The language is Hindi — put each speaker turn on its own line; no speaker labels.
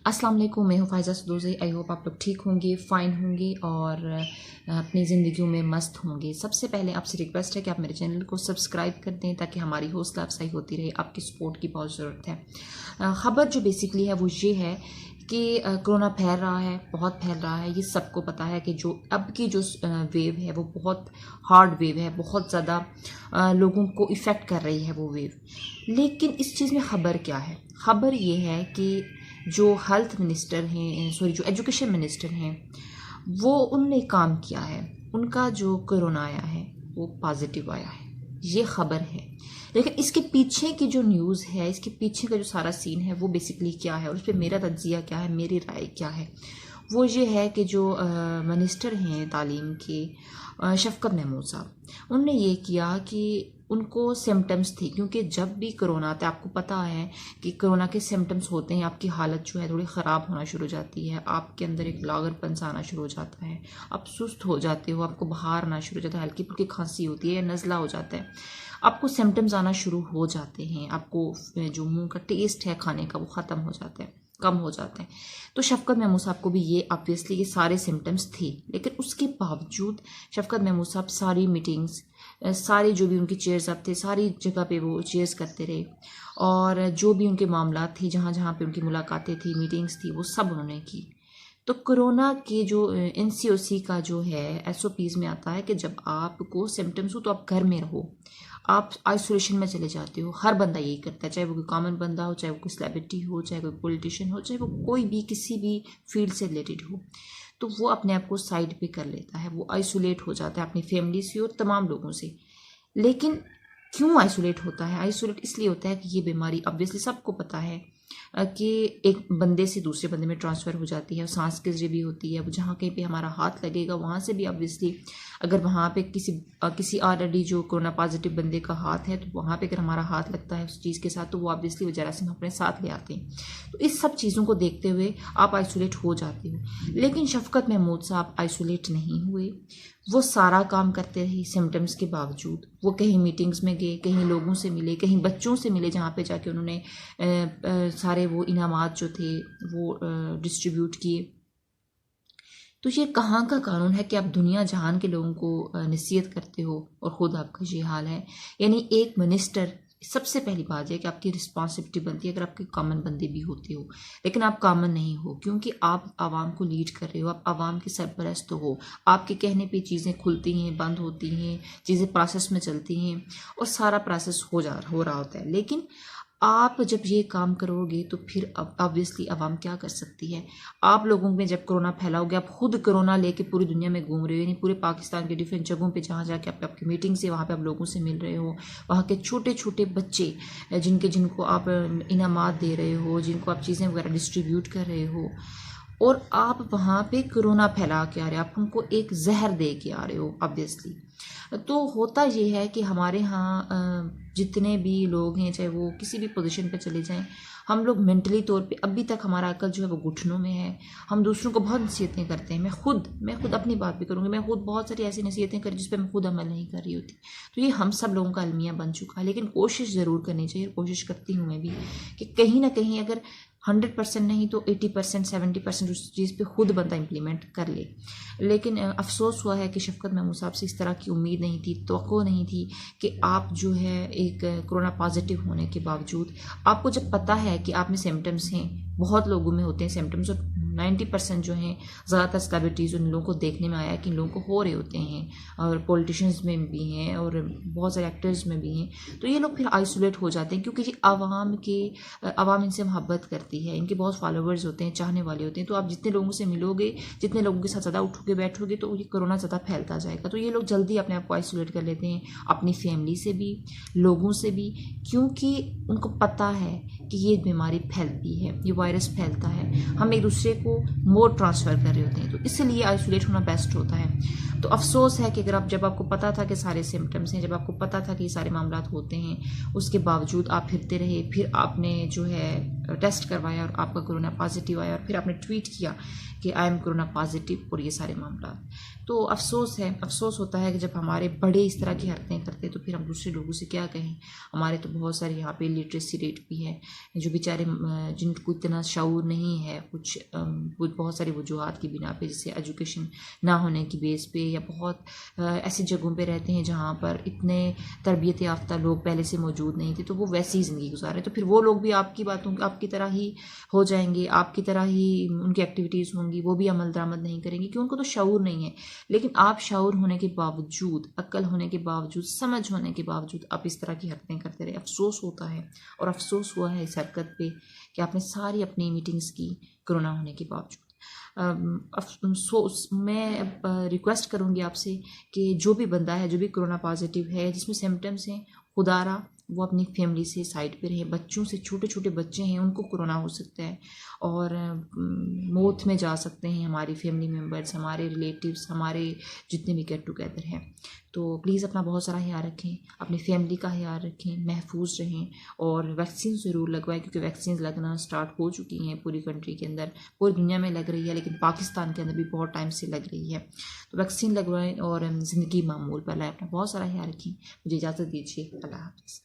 अस्सलाम वालेकुम, मैं हूँ फ़ायज़ा सदोज़ी। आई होप आप लोग ठीक होंगे, फ़ाइन होंगे और अपनी ज़िंदगियों में मस्त होंगे। सबसे पहले आपसे रिक्वेस्ट है कि आप मेरे चैनल को सब्सक्राइब कर दें ताकि हमारी हौसला अफजाई होती रहे। आपकी सपोर्ट की बहुत ज़रूरत है। ख़बर जो बेसिकली है वो ये है कि कोरोना फैल रहा है, बहुत फैल रहा है। ये सबको पता है कि जो अब की जो वेव है वो बहुत हार्ड वेव है, बहुत ज़्यादा लोगों को इफ़ेक्ट कर रही है वो वेव। लेकिन इस चीज़ में ख़बर क्या है? ख़बर ये है कि जो हेल्थ मिनिस्टर हैं, जो एजुकेशन मिनिस्टर हैं, वो उनने काम किया है। उनका जो कोरोना आया है वो पॉजिटिव आया है, ये खबर है। लेकिन इसके पीछे की जो न्यूज़ है, इसके पीछे का जो सारा सीन है वो बेसिकली क्या है और उस पर मेरा तज्जिया क्या है, मेरी राय क्या है, वो ये है कि जो मिनिस्टर हैं तालीम के, शफ़क़त महमूद साहब, उन्होंने ये किया कि उनको सिम्टम्स थी, क्योंकि जब भी कोरोना आता है आपको पता है कि कोरोना के सिम्टम्स होते हैं, आपकी हालत जो है थोड़ी ख़राब होना शुरू हो जाती है, आपके अंदर एक लागरपन सा आना शुरू हो जाता है, आप सुस्त हो जाते हो, आपको बाहर आना शुरू हो जाता है, हल्की फुल्की खांसी होती है या नज़ला हो जाता है, आपको सिम्टम्स आना शुरू हो जाते हैं, आपको जो मुंह का टेस्ट है खाने का वो ख़त्म हो जाता है, कम हो जाते हैं। तो शफ़क़त महमूद साहब को भी ये ऑब्वियसली ये सारे सिम्टम्स थे, लेकिन उसके बावजूद शफ़क़त महमूद साहब सारी मीटिंग्स, सारे जो भी उनके चेयर्स अब थे, सारी जगह पे वो चेयर्स करते रहे और जो भी उनके मामला थे, जहाँ जहाँ पे उनकी मुलाकातें थी, मीटिंग्स थी, वो सब उन्होंने की। तो कोरोना के जो NCOC का जो है SOPs में आता है कि जब आपको सिम्टम्स हो तो आप घर में रहो, आप आइसोलेशन में चले जाते हो। हर बंदा यही करता है, चाहे वो कोई कॉमन बंदा हो, चाहे वो कोई सेलिब्रिटी हो, चाहे कोई पॉलिटिशियन हो, चाहे वो कोई भी किसी भी फील्ड से रिलेटेड हो, तो वो अपने आप को साइड पे कर लेता है, वो आइसोलेट हो जाता है अपनी फैमिली से और तमाम लोगों से। लेकिन क्यों आइसोलेट होता है? आइसोलेट इसलिए होता है कि ये बीमारी ऑब्वियसली सबको पता है कि एक बंदे से दूसरे बंदे में ट्रांसफ़र हो जाती है, सांस के जरिए भी होती है। वो जहाँ कहीं पे हमारा हाथ लगेगा वहाँ से भी ऑब्वियसली, अगर वहाँ पे किसी ऑलरेडी जो कोरोना पॉजिटिव बंदे का हाथ है, तो वहाँ पे अगर हमारा हाथ लगता है उस चीज़ के साथ, तो वो ऑब्वियसली वो जरासीम अपने साथ ले आते हैं। तो इस सब चीज़ों को देखते हुए आप आइसोलेट हो जाते हो। लेकिन शफ़क़त महमूद साहब आइसोलेट नहीं हुए, वो सारा काम करते रहे सिम्टम्स के बावजूद। वो कहीं मीटिंग्स में गए, कहीं लोगों से मिले, कहीं बच्चों से मिले, जहाँ पे जाके उन्होंने सारे वो इनामात जो थे वो डिस्ट्रीब्यूट किए। तो ये कहाँ का कानून है कि आप दुनिया जहान के लोगों को नसीहत करते हो और ख़ुद आपका ये हाल है? यानी एक मिनिस्टर, सबसे पहली बात है कि आपकी रिस्पॉन्सिबिलिटी बनती है, अगर आपके कॉमन बंदे भी होते हो, लेकिन आप कॉमन नहीं हो क्योंकि आप आवाम को लीड कर रहे हो, आप आवाम के सरपरस्त हो। आपके कहने पे चीज़ें खुलती हैं, बंद होती हैं, चीज़ें प्रोसेस में चलती हैं और सारा प्रोसेस हो रहा होता है। लेकिन आप जब ये काम करोगे तो फिर ऑब्वियसली आवाम क्या कर सकती है? आप लोगों में जब कोरोना फैलाओगे, आप खुद कोरोना लेके पूरी दुनिया में घूम रहे हो, यानी पूरे पाकिस्तान के डिफरेंट जगहों पे जहाँ जाके आपकी मीटिंग से वहाँ पे आप लोगों से मिल रहे हो, वहाँ के छोटे छोटे बच्चे जिनको आप इनामात दे रहे हो, जिनको आप चीज़ें वगैरह डिस्ट्रीब्यूट कर रहे हो, और आप वहाँ पे कोरोना फैला के आ रहे हो, आप उनको एक जहर दे के आ रहे हो ऑब्वियसली। तो होता ये है कि हमारे यहाँ जितने भी लोग हैं, चाहे वो किसी भी पोजीशन पे चले जाएं, हम लोग मेंटली तौर पे अभी तक हमारा अकल जो है वो घुटनों में है। हम दूसरों को बहुत नसीहतें करते हैं, मैं खुद अपनी बात भी करूँगी, मैं खुद बहुत सारी ऐसी नसीहतें करी जिस पर मैं खुद अमल नहीं कर रही होती। तो ये हम सब लोगों का अलमिया बन चुका है, लेकिन कोशिश ज़रूर करनी चाहिए, कोशिश करती हूँ मैं भी कि कहीं ना कहीं अगर 100% नहीं तो 80% 70% उस चीज़ पे खुद बंदा इम्प्लीमेंट कर ले। लेकिन अफसोस हुआ है कि शफ़क़त महमूद साहब से इस तरह की उम्मीद नहीं थी, तवक्को नहीं थी कि आप जो है एक कोरोना पॉजिटिव होने के बावजूद, आपको जब पता है कि आप में सिम्टम्स हैं, बहुत लोगों में होते हैं सिम्टम्स, और 90% जो हैं ज़्यादातर सेलिब्रिटीज़ उन लोगों को देखने में आया कि इन लोगों को हो रहे होते हैं, और पॉलिटिशियंस में भी हैं और बहुत सारे एक्टर्स में भी हैं। तो ये लोग फिर आइसोलेट हो जाते हैं क्योंकि ये आवाम इनसे मोहब्बत करती है, इनके बहुत फॉलोवर्स होते हैं, चाहने वाले होते हैं। तो आप जितने लोगों से मिलोगे, जितने लोगों के साथ ज़्यादा उठोगे बैठोगे, तो ये कोरोना ज़्यादा फैलता जाएगा। तो ये लोग जल्दी अपने आप को आइसोलेट कर लेते हैं, अपनी फैमिली से भी, लोगों से भी, क्योंकि उनको पता है कि ये बीमारी फैलती है, ये वायरस फैलता है। हम एक दूसरे को को मोर ट्रांसफ़र कर रहे होते हैं, तो इसलिए आइसोलेट होना बेस्ट होता है। तो अफसोस है कि अगर जब आपको पता था कि सारे सिम्टम्स हैं, जब आपको पता था कि ये सारे मामला होते हैं, उसके बावजूद आप फिरते रहे, फिर आपने जो है टेस्ट करवाया और आपका कोरोना पॉजिटिव आया, और फिर आपने ट्वीट किया कि आई एम कोरोना पॉजिटिव और ये सारे मामला। तो अफसोस है, अफसोस होता है कि जब हमारे बड़े इस तरह की हरकतें करते हैं तो फिर हम दूसरे लोगों से क्या कहें। हमारे तो बहुत सारे यहाँ पे लिटरेसी रेट भी है, जो बेचारे जिनको इतना शऊर नहीं है, कुछ बहुत सारी वजूहत की बिना पे, जैसे एजुकेशन ना होने की बेस पे, या बहुत ऐसी जगहों पे रहते हैं जहाँ पर इतने तरबियत याफ्ता लोग पहले से मौजूद नहीं थे, तो वो वैसी ही ज़िंदगी गुजार रहे। तो फिर वो लोग भी आपकी बातों आपकी तरह ही हो जाएंगे, आपकी तरह ही उनकी एक्टिविटीज़ होंगी, वो भी अमल दरामद नहीं करेंगे क्योंकि उनको तो शऊर नहीं है। लेकिन आप शऊर होने के बावजूद, अक्ल होने के बावजूद, समझ होने के बावजूद आप इस तरह की हरकतें करते रहे। अफसोस होता है, और अफसोस हुआ है इस हरकत पे कि आपने सारी अपनी मीटिंग्स की कोरोना होने के बावजूद। मैं रिक्वेस्ट करूँगी आपसे कि जो भी बंदा है, जो भी कोरोना पॉजिटिव है, जिसमें सिम्टम्स हैं, खुदारा वो अपनी फैमिली से साइड पे रहे। बच्चों से, छोटे छोटे बच्चे हैं उनको कोरोना हो सकता है और मौत में जा सकते हैं हमारी फैमिली मेम्बर्स, हमारे रिलेटिव्स, हमारे जितने भी गेट टुगेदर हैं। तो प्लीज़ अपना बहुत सारा ख्याल रखें, अपनी फैमिली का ख्याल रखें, महफूज रहें, और वैक्सीन ज़रूर लगवाएं क्योंकि वैक्सीन लगना स्टार्ट हो चुकी हैं पूरी कंट्री के अंदर, पूरी दुनिया में लग रही है, लेकिन पाकिस्तान के अंदर भी बहुत टाइम से लग रही है। तो वैक्सीन लगवाएं और ज़िंदगी मामूल पर लाएं। अपना बहुत सारा ख्याल रखें। मुझे इजाज़त दीजिए। अल्लाह हाफ़िज़।